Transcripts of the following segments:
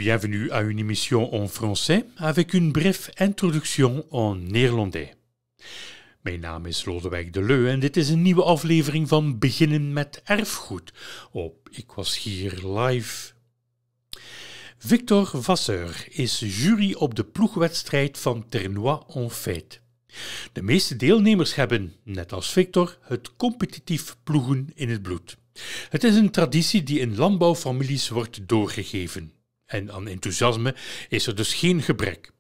bienvenue à une émission en français avec une brève introduction en néerlandais. Mijn naam is Lodewijk de Leu en dit is een nieuwe aflevering van Beginnen met Erfgoed op Ik Was Hier Live. Victor Vasseur is jury op de ploegwedstrijd van Ternois en Fête. De meeste deelnemers hebben, net als Victor, het competitief ploegen in het bloed. Het is een traditie die in landbouwfamilies wordt doorgegeven. En aan enthousiasme is er dus geen gebrek.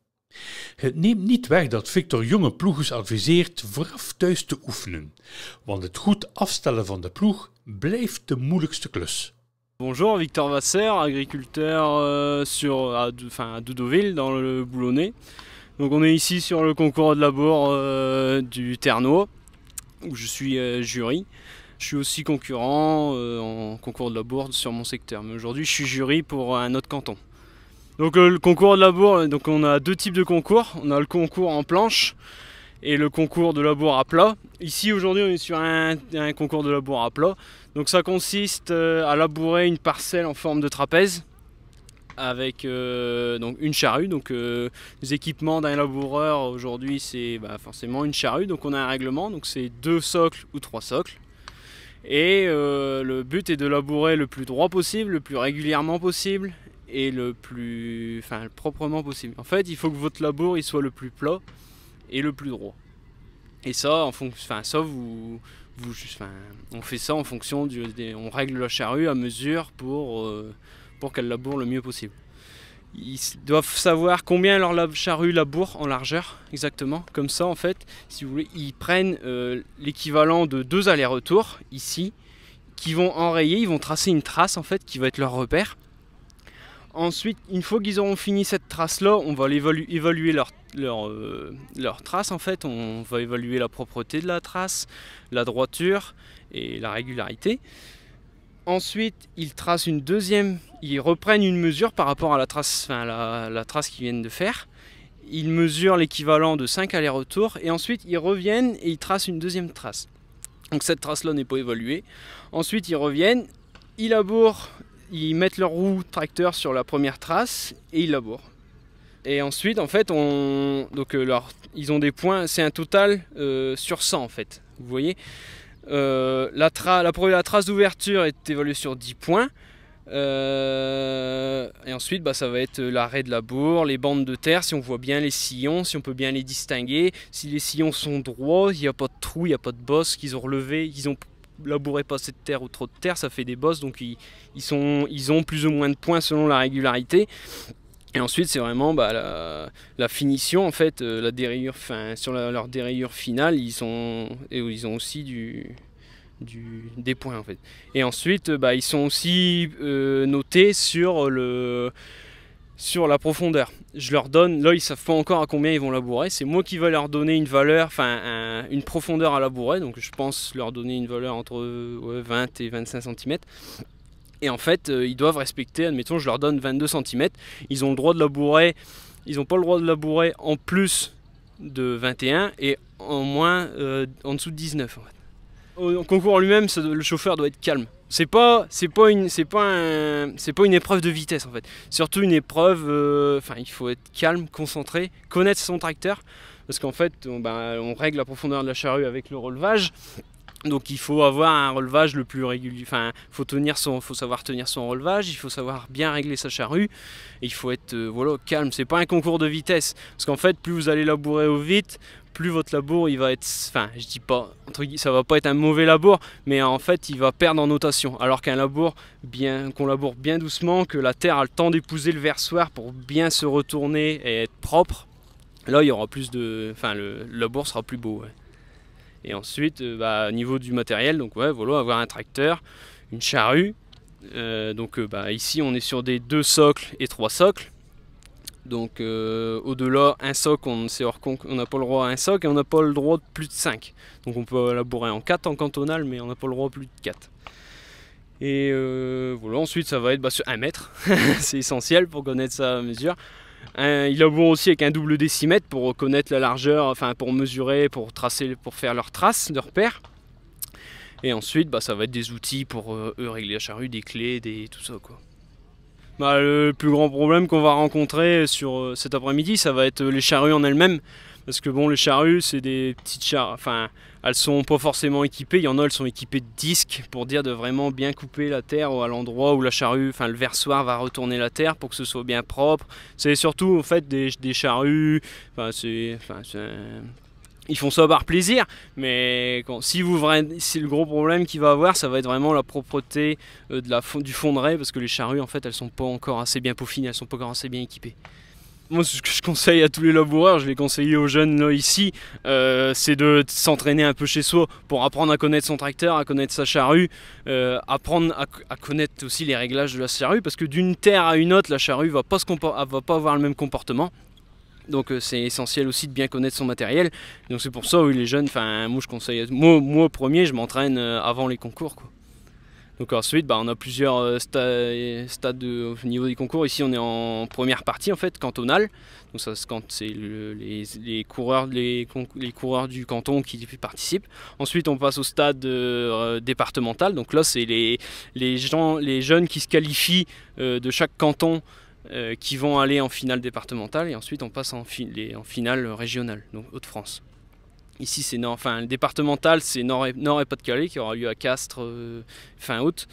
Het neemt niet weg dat Victor jonge ploegers adviseert vooraf thuis te oefenen, want het goed afstellen van de ploeg blijft de moeilijkste klus. Bonjour, Victor Vasseur, agriculteur à Doudoville dans le Boulonnais. Donc on est ici sur le concours de labour du Ternois où je suis jury. Je suis aussi concurrent en concours de labour sur mon secteur, mais aujourd'hui je suis jury pour un autre canton. Donc le concours de labour, donc on a deux types de concours. On a le concours en planche et le concours de labour à plat. Ici aujourd'hui on est sur un concours de labour à plat. Donc ça consiste à labourer une parcelle en forme de trapèze avec donc une charrue. Donc les équipements d'un laboureur aujourd'hui c'est forcément une charrue. Donc on a un règlement, donc c'est 2 socles ou 3 socles. Et le but est de labourer le plus droit possible, le plus régulièrement possible et le plus proprement possible. En fait, il faut que votre labour il soit le plus plat et le plus droit. Et ça, on fait ça en fonction on règle la charrue à mesure pour qu'elle laboure le mieux possible. Ils doivent savoir combien leur charrue laboure en largeur, exactement. Comme ça, en fait, si vous voulez, ils prennent l'équivalent de 2 allers-retours, ici, qui vont enrayer, ils vont tracer une trace, en fait, qui va être leur repère. Ensuite, une fois qu'ils auront fini cette trace-là, on va évaluer leur trace, en fait. On va évaluer la propreté de la trace, la droiture et la régularité. Ensuite, ils reprennent une mesure par rapport à la trace, la trace qu'ils viennent de faire. Ils mesurent l'équivalent de 5 allers-retours et ensuite ils reviennent et ils tracent une deuxième trace. Donc cette trace-là n'est pas évaluée. Ensuite, ils reviennent, ils labourent, ils mettent leur roue tracteur sur la première trace et ils labourent. Et ensuite, en fait, ils ont des points, c'est un total sur 100 en fait. Vous voyez. La trace d'ouverture est évaluée sur 10 points et ensuite ça va être l'arrêt de labour, les bandes de terre, si on voit bien les sillons, si on peut bien les distinguer, si les sillons sont droits, il n'y a pas de trou, il n'y a pas de bosse qu'ils ont relevé, ils ont labouré pas assez de terre ou trop de terre, ça fait des bosses, donc ils ont plus ou moins de points selon la régularité. Et ensuite c'est vraiment la finition en fait, la dérayure, sur leur dérayure finale ils ont aussi des points en fait. Et ensuite ils sont aussi notés sur la profondeur. Je leur donne, là ils savent pas encore à combien ils vont labourer, c'est moi qui vais leur donner une valeur, une profondeur à labourer, donc je pense leur donner une valeur entre 20 et 25 cm. Et en fait, ils doivent respecter, admettons, je leur donne 22 cm, ils ont le droit de labourer, ils n'ont pas le droit de labourer en plus de 21 et en moins en dessous de 19. En fait. Au concours lui-même, le chauffeur doit être calme. C'est pas une épreuve de vitesse en fait. Surtout une épreuve, il faut être calme, concentré, connaître son tracteur, parce qu'en fait, on règle la profondeur de la charrue avec le relevage. Donc il faut avoir un relevage le plus régulier, faut savoir tenir son relevage, il faut savoir bien régler sa charrue, et il faut être calme, c'est pas un concours de vitesse, parce qu'en fait plus vous allez labourer au vite, plus votre labour il va être, je dis pas, ça va pas être un mauvais labour, mais en fait il va perdre en notation, alors qu'un labour, qu'on laboure bien doucement, que la terre a le temps d'épouser le versoir pour bien se retourner et être propre, là il y aura plus le labour sera plus beau. Ouais. Et ensuite, au niveau du matériel, donc avoir un tracteur, une charrue. Ici, on est sur des 2 socles et 3 socles. Donc au-delà, un socle, c'est hors compte, on n'a pas le droit à un socle et on n'a pas le droit de plus de 5. Donc on peut labourer en 4 en cantonal, mais on n'a pas le droit à plus de 4. Et ensuite ça va être sur 1 mètre, c'est essentiel pour connaître sa mesure. Ils labourent aussi avec un double décimètre pour reconnaître la largeur, pour mesurer, pour faire leurs traces, leurs repères. Et ensuite, ça va être des outils pour eux régler la charrue, des clés, tout ça quoi. Le plus grand problème qu'on va rencontrer sur cet après-midi, ça va être les charrues en elles-mêmes. Parce que bon, les charrues, c'est des petites charrues, enfin, elles sont pas forcément équipées. Il y en a, elles sont équipées de disques pour dire de vraiment bien couper la terre à l'endroit où la charrue, enfin le versoir va retourner la terre pour que ce soit bien propre. C'est surtout en fait des charrues, ils font ça par plaisir, mais si le gros problème qu'il va avoir, ça va être vraiment la propreté du fonderet, parce que les charrues, en fait, elles sont pas encore assez bien peaufinées, elles sont pas encore assez bien équipées. Moi, ce que je conseille à tous les laboureurs, je l'ai conseillé aux jeunes là ici, c'est de s'entraîner un peu chez soi pour apprendre à connaître son tracteur, à connaître sa charrue, apprendre à connaître aussi les réglages de la charrue, parce que d'une terre à une autre, la charrue va pas avoir le même comportement. Donc c'est essentiel aussi de bien connaître son matériel. Donc c'est pour ça, oui, les jeunes, moi je conseille, moi premier, je m'entraîne avant les concours, quoi. Donc ensuite, on a plusieurs stades au niveau des concours. Ici, on est en première partie, en fait, cantonale. Donc ça, c'est les coureurs du canton qui participent. Ensuite, on passe au stade départemental. Donc là, c'est les jeunes qui se qualifient de chaque canton qui vont aller en finale départementale. Et ensuite, on passe en finale régionale, donc Hauts-de-France. Ici, le départemental, c'est Nord et Pas-de-Calais qui aura lieu à Castres fin août.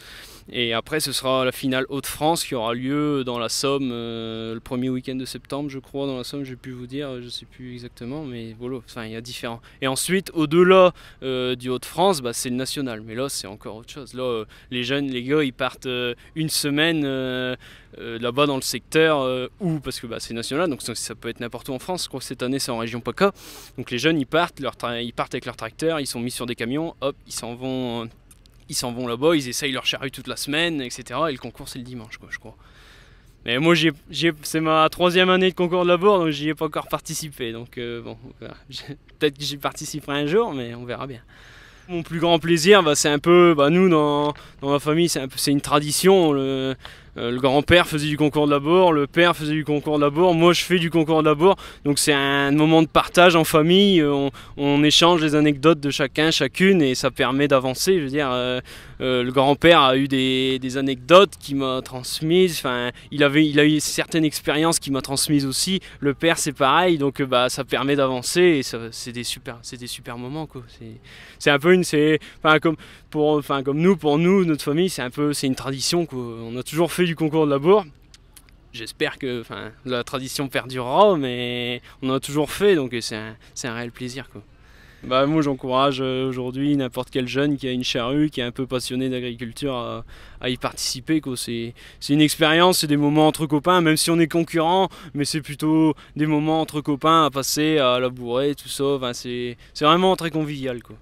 Et après, ce sera la finale Hauts-de-France qui aura lieu dans la Somme le premier week-end de septembre, je crois. Dans la Somme, je vais plus vous dire, je ne sais plus exactement, mais voilà, il y a différents. Et ensuite, au-delà du Hauts-de-France, c'est le national. Mais là, c'est encore autre chose. Là, les gars, ils partent une semaine là-bas dans le secteur parce que c'est national, donc ça peut être n'importe où en France. Je crois que cette année, c'est en région PACA. Donc les jeunes, ils partent avec leur tracteur, ils sont mis sur des camions, hop, ils s'en vont là-bas, ils essayent leur charrue toute la semaine, etc. Et le concours, c'est le dimanche, quoi, je crois. Mais moi, c'est ma 3e année de concours de labour, donc j'y ai pas encore participé. Donc peut-être que j'y participerai un jour, mais on verra bien. Mon plus grand plaisir, c'est un peu, nous, dans ma famille, c'est une tradition. Le grand-père faisait du concours de labour, le père faisait du concours de labour, moi je fais du concours de labour. Donc c'est un moment de partage en famille, on échange les anecdotes de chacune et ça permet d'avancer. Je veux dire, le grand-père a eu des anecdotes qu'il m'a transmises, il a eu certaines expériences qu'il m'a transmises aussi. Le père c'est pareil, donc ça permet d'avancer et c'est des super moments, quoi. C'est un peu pour nous, notre famille, c'est une tradition, quoi. On a toujours fait du concours de labour. J'espère que la tradition perdurera, mais on en a toujours fait, donc c'est un réel plaisir, quoi. Moi j'encourage aujourd'hui n'importe quel jeune qui a une charrue, qui est un peu passionné d'agriculture à y participer, quoi. C'est une expérience, c'est des moments entre copains, même si on est concurrents, mais c'est plutôt des moments entre copains à passer, à labourer, tout ça. C'est vraiment très convivial, quoi.